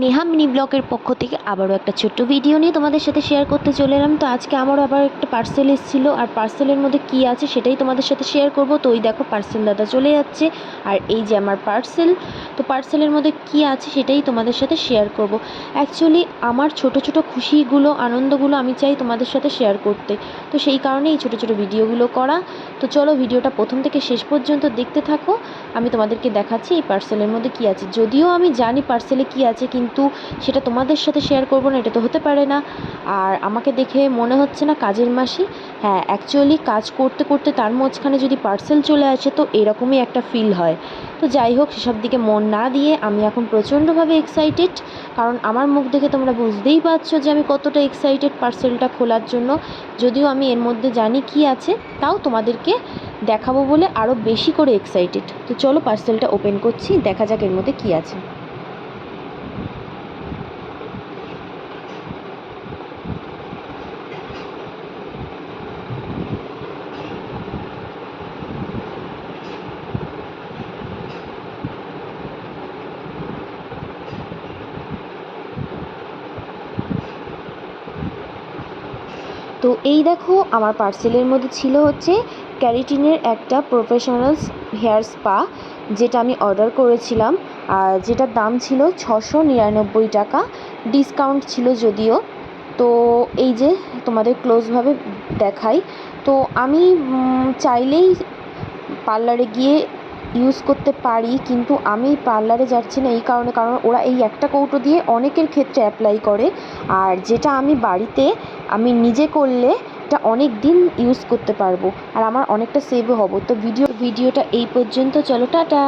Neha mini ব্লগের পক্ষ থেকে আবারও একটা ছোট্ট ভিডিও নিয়ে তোমাদের সাথে শেয়ার করতে চলে এলাম। তো আজকে আমারও আবার একটা পার্সেল এসেছিলো, আর পার্সেলের মধ্যে কী আছে সেটাই তোমাদের সাথে শেয়ার করব। তো ওই দেখো পার্সেল দাদা চলে যাচ্ছে, আর এই যে আমার পার্সেল। তো পার্সেলের মধ্যে কী আছে সেটাই তোমাদের সাথে শেয়ার করব। অ্যাকচুয়ালি আমার ছোট ছোট খুশিগুলো, আনন্দগুলো আমি চাই তোমাদের সাথে শেয়ার করতে, তো সেই কারণে এই ছোটো ছোটো ভিডিওগুলো করা। তো চলো ভিডিওটা প্রথম থেকে শেষ পর্যন্ত দেখতে থাকো। আমি তোমাদেরকে দেখাচ্ছি এই পার্সেলের মধ্যে কী আছে। যদিও আমি জানি পার্সেলে কী আছে, কিন্তু সেটা তোমাদের সাথে শেয়ার করবো না, এটা তো হতে পারে না। আর আমাকে দেখে মনে হচ্ছে না কাজের মাসি? হ্যাঁ, অ্যাকচুয়ালি কাজ করতে করতে তার মাঝখানে যদি পার্সেল চলে আসে তো এরকমই একটা ফিল হয়। তো যাই হোক, সেসব দিকে মন না দিয়ে আমি এখন প্রচণ্ডভাবে এক্সাইটেড, কারণ আমার মুখ দেখে তোমরা বুঝতেই পারছো যে আমি কতটা এক্সাইটেড পার্সেলটা খোলার জন্য। যদিও আমি এর মধ্যে জানি কী আছে, তাও তোমাদেরকে দেখাবো বলে আরও বেশি করে এক্সাইটেড। তো চলো পার্সেলটা ওপেন করছি, দেখা যাক এর মধ্যে কী আছে। তো এই দেখো, আমার পার্সেলের মধ্যে ছিল হচ্ছে ক্যারাটিনের একটা প্রফেশনাল হেয়ার স্পা, যেটা আমি অর্ডার করেছিলাম, আর যেটার দাম ছিল 699 টাকা। ডিসকাউন্ট ছিল যদিও। তো এই যে তোমাদের ক্লোজভাবে দেখাই। তো আমি চাইলেই পার্লারে গিয়ে ইউজ করতে পারি, কিন্তু আমি পার্লারে যাচ্ছি না এই কারণে, কারণ ওরা এই একটা কৌটো দিয়ে অনেকের ক্ষেত্রে অ্যাপ্লাই করে, আর যেটা আমি বাড়িতে আমি নিজে করলে এটা অনেক দিন ইউজ করতে পারবো, আর আমার অনেকটা সেভও হবো। তো ভিডিওটা এই পর্যন্ত, চলো টাটা।